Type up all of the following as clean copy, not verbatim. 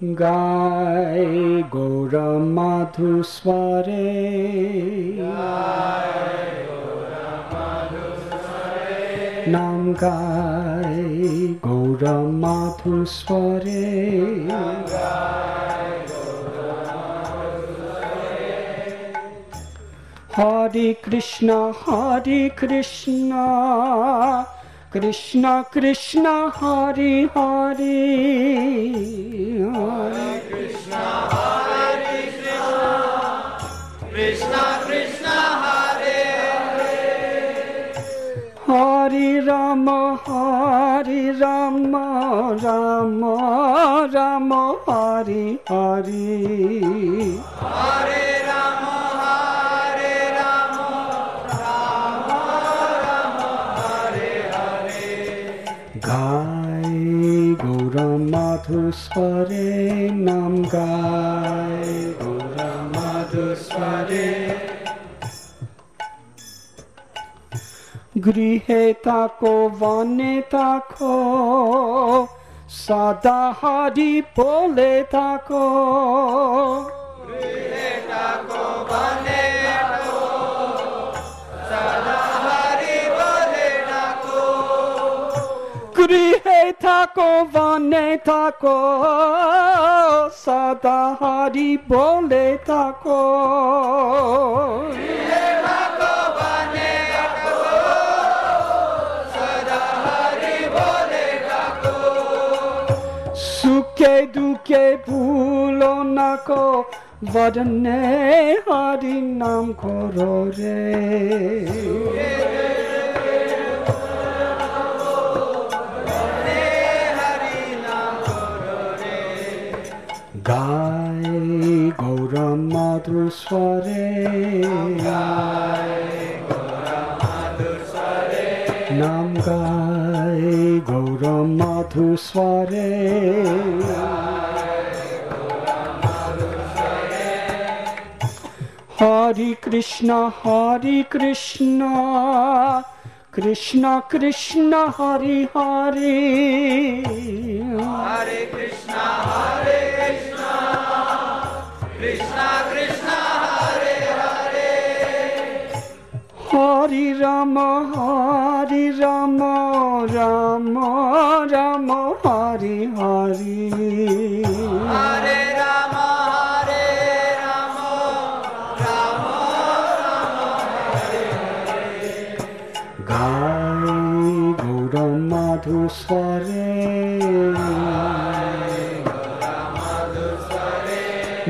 गाय गौर मधुस्वरे नाम गाय गौर मधुस्वरे हरे कृष्ण कृष्ण कृष्ण हरे हरे हरे कृष्ण कृष्ण कृष्ण हरे हरे हरे राम राम राम हरे हरे हरे राम गाय गौर मधुस्वरे नाम गाय गौर मधुस्वरे गृहे ताको वने ताको सदा हरि बोले ताको गृहे ताको वने ताको सदा हरि बोले ताको गृहे ताको वने ताको सदा हरि बोले ताको गृहे ताको वने ताको सदा हरि बोले ताको सुखे दुखे भूलो ना को वरने हरि नाम करो रे गाय गौर मधुस्वरे नाम गाय गौर मधुस्वरे हरे कृष्ण कृष्ण कृष्ण हरे हरे हरे कृष्ण कृष्ण कृष्ण हरे हरे हरे राम राम राम हरे हरे हरे राम राम हरे हरे गाय गौर मधुस्वरे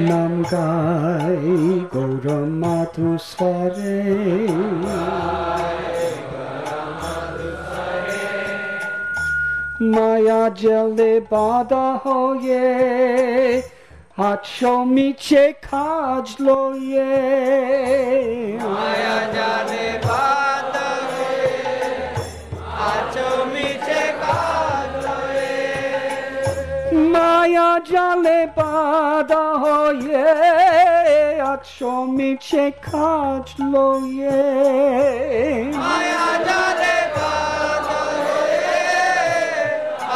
नाम गाय गौर मधुस्वरे माया जले बाधा होये हाथों मीचे खाज लोये माया जाने बात आचो मीचे काज लोए माया जाले बाधा होये हाथों मीचे खाज लोये माया जाने बात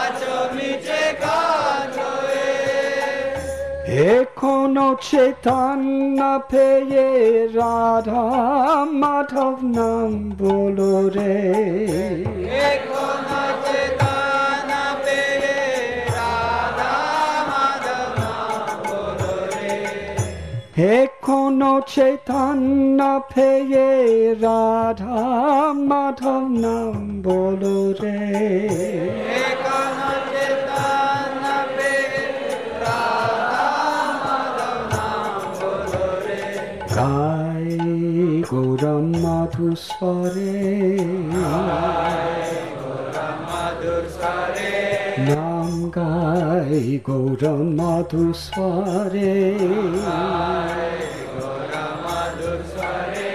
आचो मीचे काज लोए एखोनो चैतन्य पेये राधा माधव नाम बोलो रे एको न चेतना पे राधा माधव नाम बोलो रे एखोनो चैतन्य पेये राधा माधव नाम बोलो रे एको न चेतना पे राधा माधव नाम बोलो रे गाय गौर मधुस्वरे मधुर स्वरे नाम गाय गौर मधुस्वरे मधुर स्वरे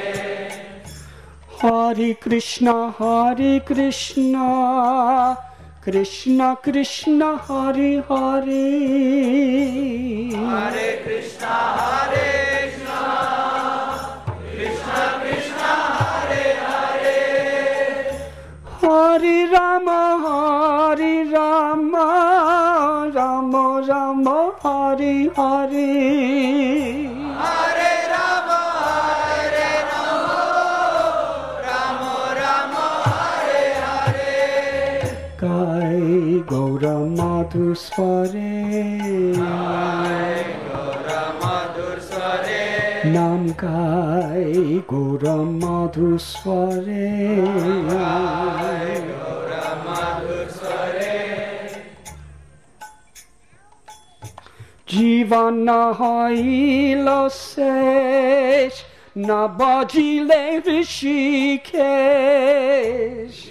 हरे Krishna Krishna Krishna Hare Hare Hare Krishna Krishna Krishna Hare Hare Hare Ram Ram Rama Hare Hare Hare Rama Hare Rama Rama Rama Hare Hare Gai Gaura Madhusware Nam Gai Gaura Madhusware Jivana hailo sesh na bajile Rishikesh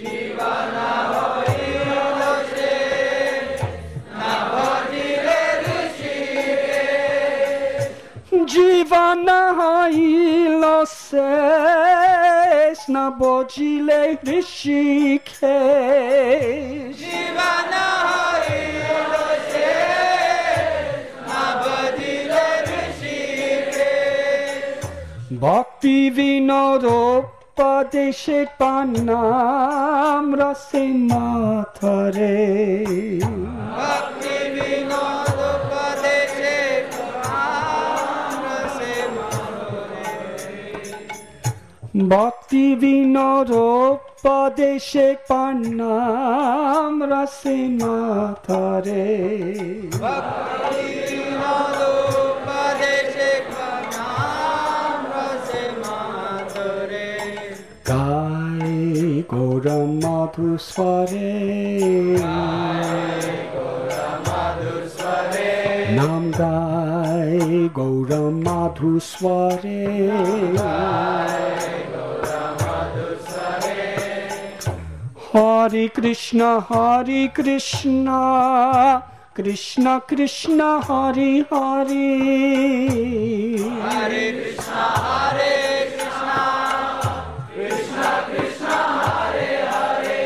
Jivana hailo sesh na bajile Rishikesh Jivana hailo sesh na bajile Rishikesh Jivana hailo Bhakti Vinodopadeshe Pannam Rase Mathare Bhakti Vinodopadeshe Pannam Rase Mathare Bhakti Vinodopadeshe Pannam Rase Mathare Bhakti Vinodopadeshe Pannam Rase Mathare Gai Gaura Madhusware Nam Gai Gaura Madhusware Hare Krishna Krishna Krishna Hare Hare Hare Krishna Krishna Krishna Hare Hare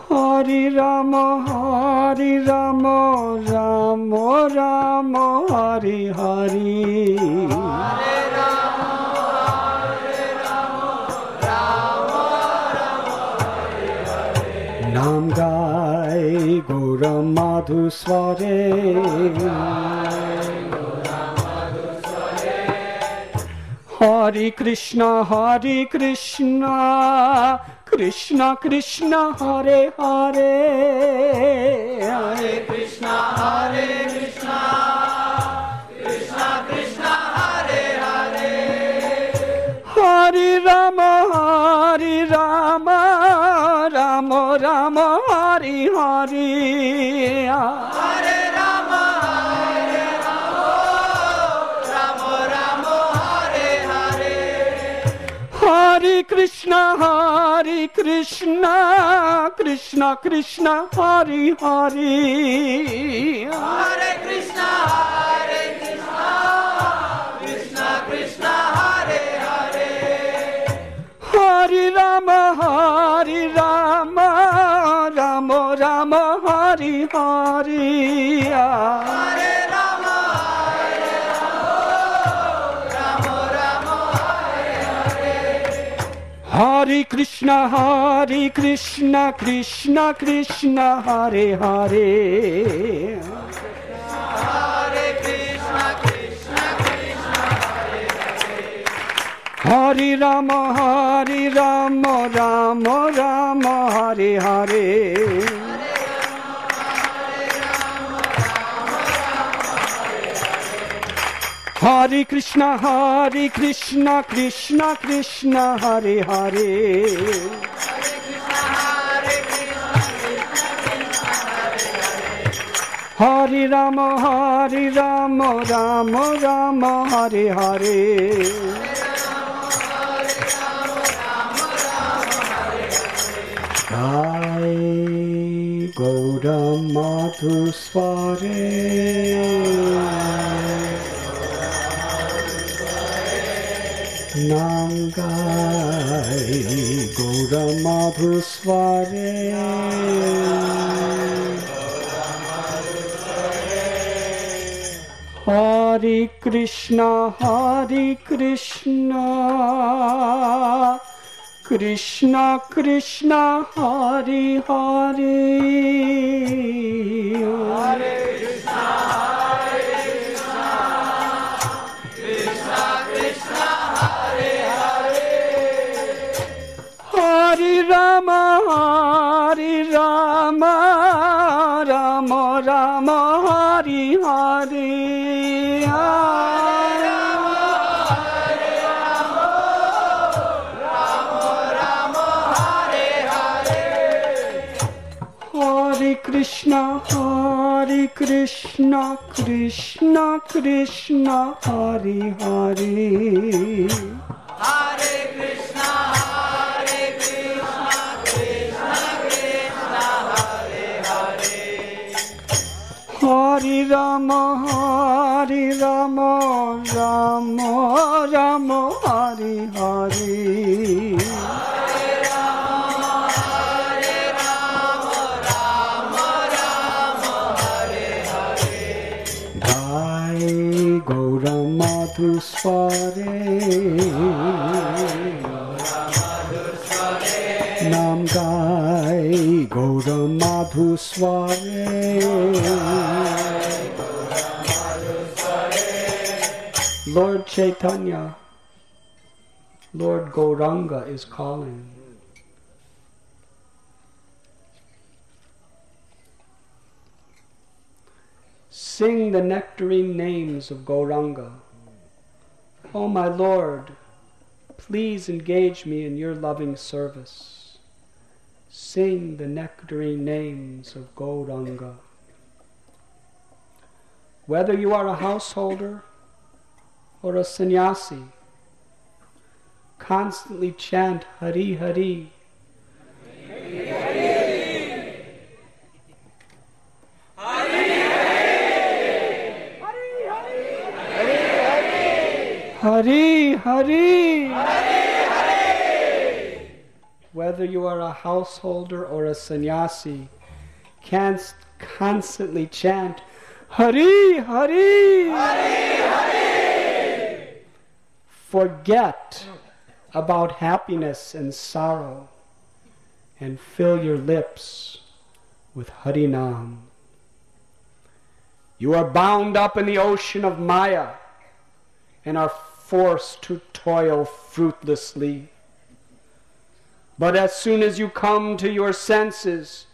Hare Rama Rama Rama Hare Hare Nam Gai Gaura Madhusware Hare Krishna Krishna Krishna Hare Hare Hare Krishna Krishna Krishna Hare Hare Hare Rama Rama Rama Hare Hare Hare Rama Rama Rama Hare Hare Hare Krishna Krishna Krishna Hare Hare Hare Krishna Krishna Krishna Hare Hare Hare Rama Rama Rama Hare Hare Hare Rama Rama Rama Hare Hare Hare Krishna Krishna Krishna Hare Hare Hare Krishna Krishna Hare Hare Hare Rama Rama Hare Hare Hare Krishna Krishna Krishna Hare Hare Hare Rama Rama Hare Hare Gai Gaura Madhusware Nam Gai Gaura Madhusware Hare Krishna Krishna Krishna Hare Hare Hare Krishna Rama, Hare Rama, Rama Rama, Hare Hare, Hare Hare Krishna, Krishna Krishna, Hare Hare. Hare Krishna, Krishna Krishna, Hare Hare. Hare Rama, Rama Rama, Hare Hare. Gaura Madhusware, Nam Gai Gaura Madhusware, Lord Chaitanya, Lord Gauranga is calling. Sing the nectarine names of Gauranga. O my Lord, please engage me in your loving service. Sing the nectarine names of Gauranga. Whether you are a householder or a sannyasi, constantly chant Hari Hari. Hari Hari. Whether you are a householder or a sannyasi, can't constantly chant Hari Hari. Forget about happiness and sorrow and fill your lips with Harinam. You are bound up in the ocean of Maya and are forced to toil fruitlessly. But as soon as you come to your senses,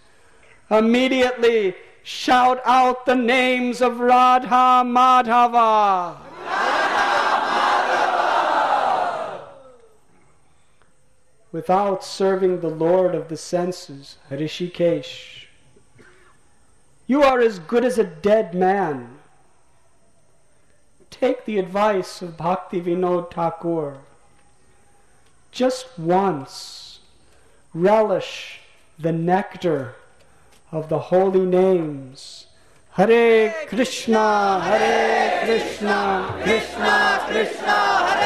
immediately shout out the names of Radha Madhava. Without serving the Lord of the senses, Hrishikesh, you are as good as a dead man. Take the advice of Bhakti Vinod Thakur. Just once, relish the nectar of the holy names. Hare Krishna, Krishna Krishna, Hare